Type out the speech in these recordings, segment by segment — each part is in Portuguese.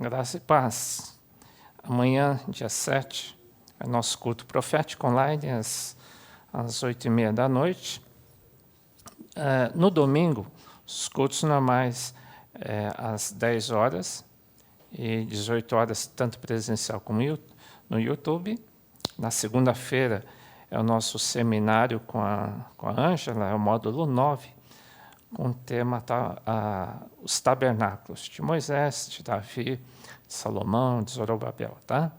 Graça e paz. Amanhã, dia 7, é nosso culto profético online, às 8h30 da noite. No domingo, os cultos normais às 10 horas e 18 horas, tanto presencial como no YouTube. Na segunda-feira é o nosso seminário com a Ângela, é o módulo 9, com o tema os tabernáculos de Moisés, de Davi, de Salomão, de Zorobabel, tá?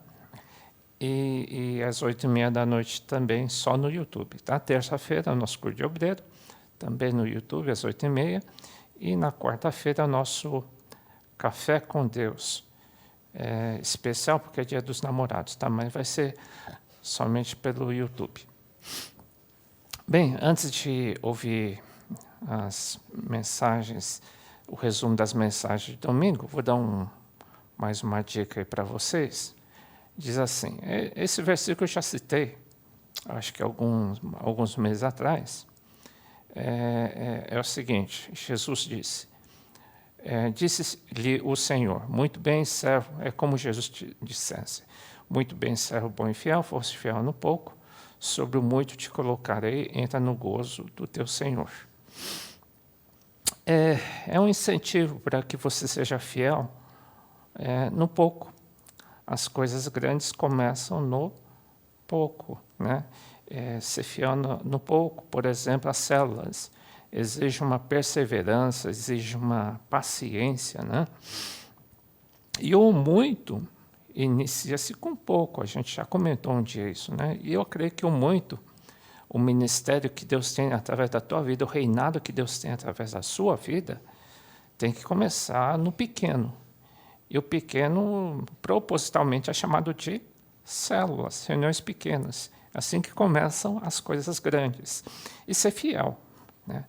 E às 8h30 da noite também, só no YouTube, tá? Terça-feira, o nosso curso de obreiro, também no YouTube, às 8h30. E na quarta-feira, o nosso Café com Deus. Especial porque é dia dos namorados, tá? Mas vai ser somente pelo YouTube. Bem, antes de ouvir as mensagens, o resumo das mensagens de domingo, vou dar mais uma dica aí para vocês. Diz assim, esse versículo eu já citei, acho que alguns meses atrás, é o seguinte: Jesus disse, disse-lhe o Senhor, muito bem, servo, é como Jesus dissesse, muito bem, servo bom e fiel, fosse fiel no pouco, sobre o muito te colocarei, entra no gozo do teu Senhor. É um incentivo para que você seja fiel no pouco. As coisas grandes começam no pouco, né? Ser fiel no pouco, por exemplo, as células, exige uma perseverança, exige uma paciência, né? E o muito inicia-se com pouco, a gente já comentou um dia isso, né? E eu creio que o muito, o ministério que Deus tem através da tua vida, o reinado que Deus tem através da sua vida, tem que começar no pequeno. E o pequeno, propositalmente, é chamado de células, reuniões pequenas. Assim que começam as coisas grandes. E ser fiel, né?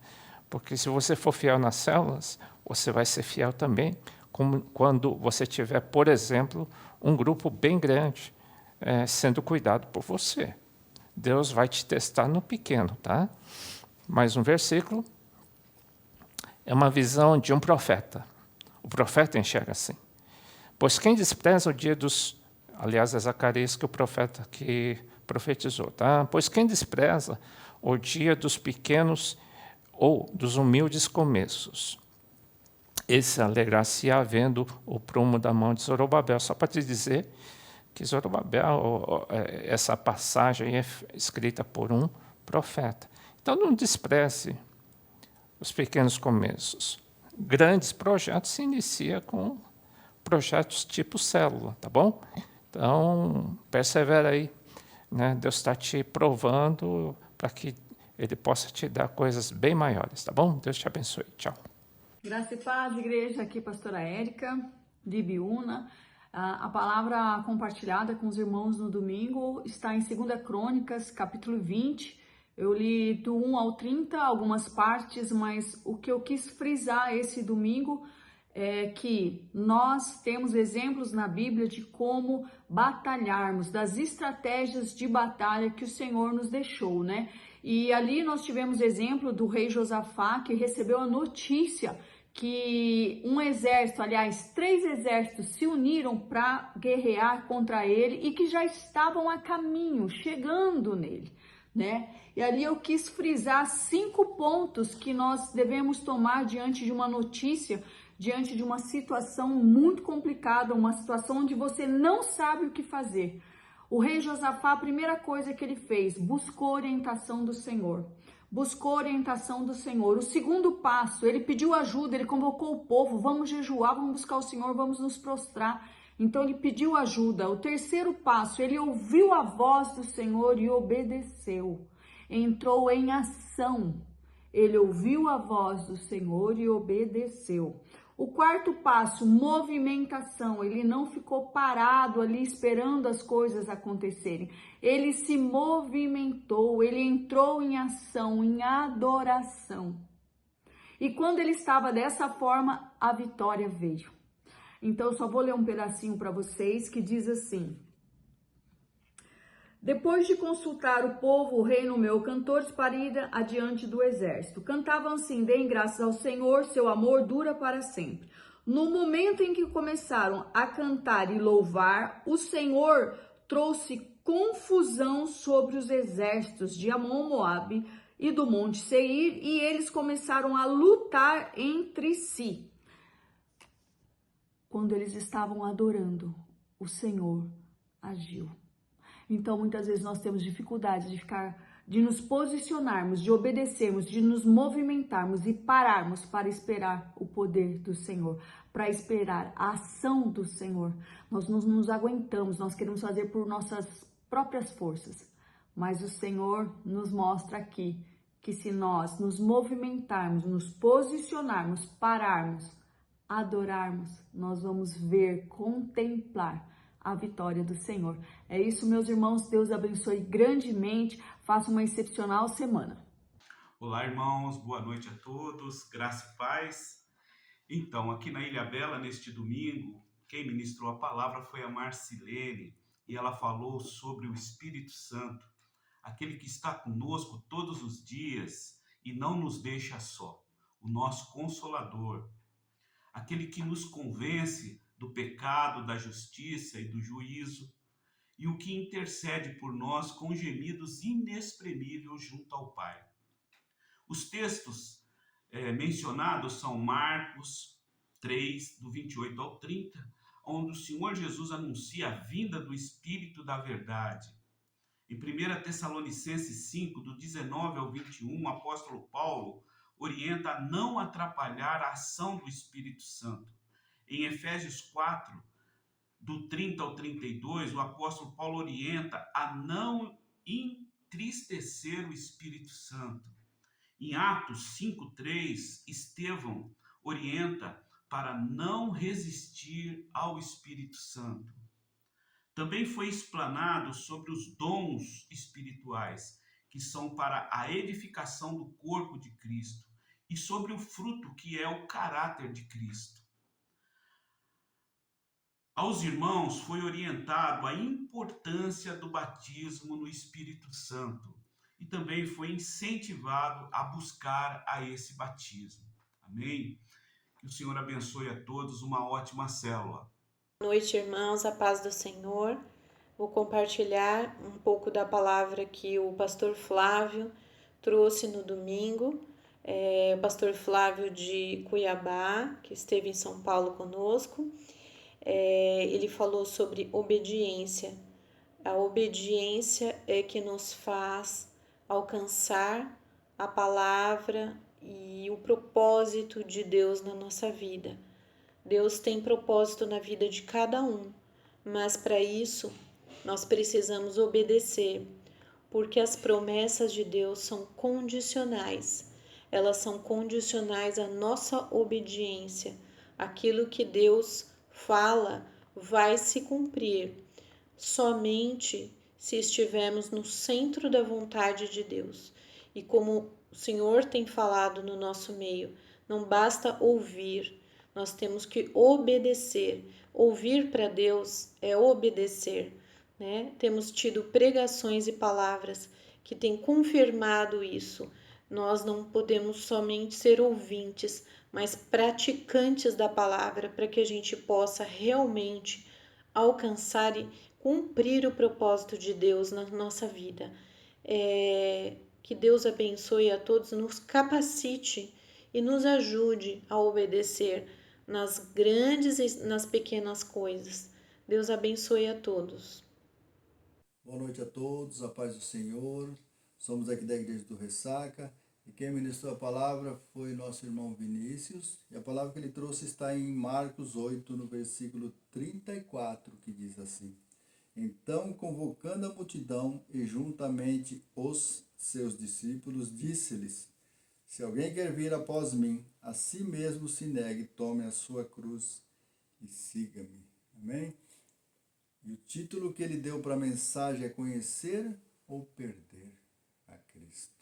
Porque se você for fiel nas células, você vai ser fiel também quando você tiver, por exemplo, um grupo bem grande sendo cuidado por você. Deus vai te testar no pequeno, tá? Mais um versículo. É uma visão de um profeta. O profeta enxerga assim. Pois quem despreza o dia dos... Aliás, é Zacarias que o profeta que profetizou, tá? Pois quem despreza o dia dos pequenos ou dos humildes começos, esse alegrar-se-á vendo o prumo da mão de Zorobabel. Só para te dizer que Zorobabel, essa passagem é escrita por um profeta. Então não despreze os pequenos começos. Grandes projetos se iniciam com projetos tipo célula, tá bom? Então, persevera aí, né? Deus está te provando para que Ele possa te dar coisas bem maiores, tá bom? Deus te abençoe. Tchau. Graça e paz, igreja. Aqui, pastora Érica, de Ibiúna. A palavra compartilhada com os irmãos no domingo está em 2 Crônicas, capítulo 20. Eu li do 1 ao 30, algumas partes, mas o que eu quis frisar esse domingo é que nós temos exemplos na Bíblia de como batalharmos, das estratégias de batalha que o Senhor nos deixou, né? E ali nós tivemos exemplo do rei Josafá, que recebeu a notícia que um exército, aliás, 3 exércitos se uniram para guerrear contra ele e que já estavam a caminho, chegando nele, né? E ali eu quis frisar 5 pontos que nós devemos tomar diante de uma notícia, diante de uma situação muito complicada, uma situação onde você não sabe o que fazer. O rei Josafá, a primeira coisa que ele fez, buscou orientação do Senhor. Buscou orientação do Senhor. O segundo passo, ele pediu ajuda, ele convocou o povo, vamos jejuar, vamos buscar o Senhor, vamos nos prostrar. Então ele pediu ajuda. O terceiro passo, ele ouviu a voz do Senhor e obedeceu. Entrou em ação. Ele ouviu a voz do Senhor e obedeceu. O quarto passo, movimentação. Ele não ficou parado ali esperando as coisas acontecerem. Ele se movimentou, ele entrou em ação, em adoração. E quando ele estava dessa forma, a vitória veio. Então, eu só vou ler um pedacinho para vocês que diz assim: depois de consultar o povo, o rei nomeou cantores para ir adiante do exército. Cantavam assim: deem graças ao Senhor, seu amor dura para sempre. No momento em que começaram a cantar e louvar, o Senhor trouxe confusão sobre os exércitos de Amon, Moabe e do Monte Seir, e eles começaram a lutar entre si. Quando eles estavam adorando, o Senhor agiu. Então, muitas vezes nós temos dificuldade de nos posicionarmos, de obedecermos, de nos movimentarmos e pararmos para esperar o poder do Senhor, para esperar a ação do Senhor. Nós não nos aguentamos, nós queremos fazer por nossas próprias forças, mas o Senhor nos mostra aqui que se nós nos movimentarmos, nos posicionarmos, pararmos, adorarmos, nós vamos ver, contemplar a vitória do Senhor. É isso, meus irmãos. Deus abençoe grandemente. Faça uma excepcional semana. Olá, irmãos. Boa noite a todos. Graça e paz. Então, aqui na Ilha Bela, neste domingo, quem ministrou a palavra foi a Marcilene e ela falou sobre o Espírito Santo, aquele que está conosco todos os dias e não nos deixa só, o nosso Consolador, aquele que nos convence do pecado, da justiça e do juízo, e o que intercede por nós com gemidos inexprimíveis junto ao Pai. Os textos mencionados são Marcos 3, do 28 ao 30, onde o Senhor Jesus anuncia a vinda do Espírito da Verdade. Em 1 Tessalonicenses 5, do 19 ao 21, o apóstolo Paulo orienta a não atrapalhar a ação do Espírito Santo. Em Efésios 4, do 30 ao 32, o apóstolo Paulo orienta a não entristecer o Espírito Santo. Em Atos 5:3, Estevão orienta para não resistir ao Espírito Santo. Também foi explanado sobre os dons espirituais, que são para a edificação do corpo de Cristo, e sobre o fruto, que é o caráter de Cristo. Aos irmãos foi orientado a importância do batismo no Espírito Santo e também foi incentivado a buscar a esse batismo. Amém? Que o Senhor abençoe a todos, uma ótima célula. Boa noite, irmãos, a paz do Senhor. Vou compartilhar um pouco da palavra que o pastor Flávio trouxe no domingo. O pastor Flávio de Cuiabá, que esteve em São Paulo conosco. Ele falou sobre obediência. A obediência é que nos faz alcançar a palavra e o propósito de Deus na nossa vida. Deus tem propósito na vida de cada um, mas para isso nós precisamos obedecer, porque as promessas de Deus são condicionais. Elas são condicionais à nossa obediência. Aquilo que Deus fala vai se cumprir somente se estivermos no centro da vontade de Deus. E como o Senhor tem falado no nosso meio, não basta ouvir, nós temos que obedecer. Ouvir para Deus é obedecer, né? Temos tido pregações e palavras que têm confirmado isso. Nós não podemos somente ser ouvintes, mas praticantes da palavra, para que a gente possa realmente alcançar e cumprir o propósito de Deus na nossa vida. Que Deus abençoe a todos, nos capacite e nos ajude a obedecer nas grandes e nas pequenas coisas. Deus abençoe a todos. Boa noite a todos, a paz do Senhor. Somos aqui da Igreja do Ressaca e quem ministrou a palavra foi nosso irmão Vinícius. E a palavra que ele trouxe está em Marcos 8, no versículo 34, que diz assim: Então, convocando a multidão e juntamente os seus discípulos, disse-lhes: Se alguém quer vir após mim, a si mesmo se negue, tome a sua cruz e siga-me. Amém? E o título que ele deu para a mensagem é Conhecer ou Perder a Cristo.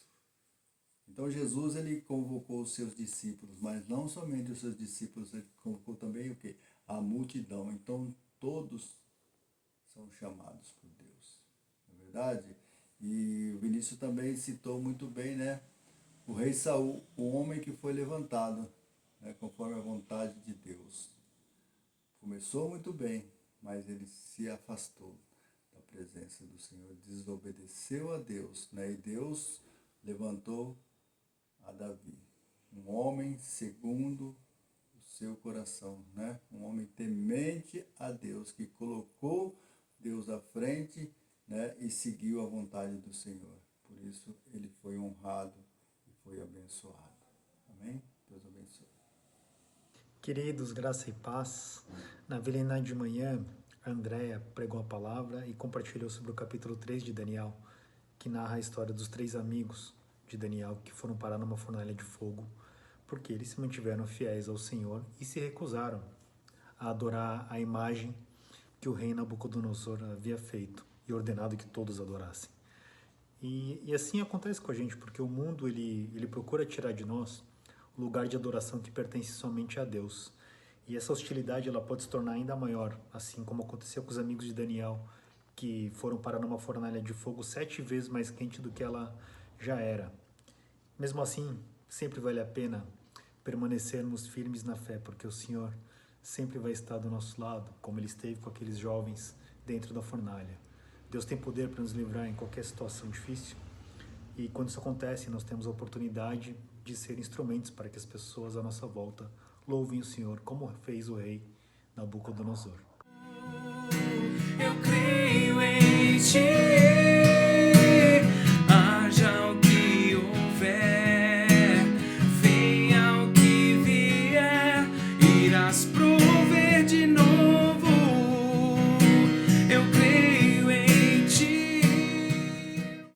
Então Jesus, ele convocou os seus discípulos, mas não somente os seus discípulos, ele convocou também o quê? A multidão. Então todos são chamados por Deus. Não é verdade? E o Vinícius também citou muito bem, né? O rei Saul, o homem que foi levantado né, conforme a vontade de Deus. Começou muito bem, mas ele se afastou da presença do Senhor, desobedeceu a Deus, né? E Deus levantou a Davi, um homem segundo o seu coração, né? Um homem temente a Deus, que colocou Deus à frente, né? E seguiu a vontade do Senhor. Por isso ele foi honrado e foi abençoado. Amém? Deus abençoe. Queridos, graça e paz. Na Vilena de manhã, a Andréia pregou a palavra e compartilhou sobre o capítulo 3 de Daniel, que narra a história dos 3 amigos de Daniel que foram parar numa fornalha de fogo, porque eles se mantiveram fiéis ao Senhor e se recusaram a adorar a imagem que o rei Nabucodonosor havia feito e ordenado que todos adorassem. E assim acontece com a gente, porque o mundo ele procura tirar de nós o lugar de adoração que pertence somente a Deus. E essa hostilidade ela pode se tornar ainda maior, assim como aconteceu com os amigos de Daniel, que foram parar numa fornalha de fogo 7 vezes mais quente do que ela já era. Mesmo assim, sempre vale a pena permanecermos firmes na fé, porque o Senhor sempre vai estar do nosso lado, como Ele esteve com aqueles jovens dentro da fornalha. Deus tem poder para nos livrar em qualquer situação difícil, e quando isso acontece, nós temos a oportunidade de ser instrumentos para que as pessoas à nossa volta louvem o Senhor, como fez o rei Nabucodonosor. Eu creio em Ti.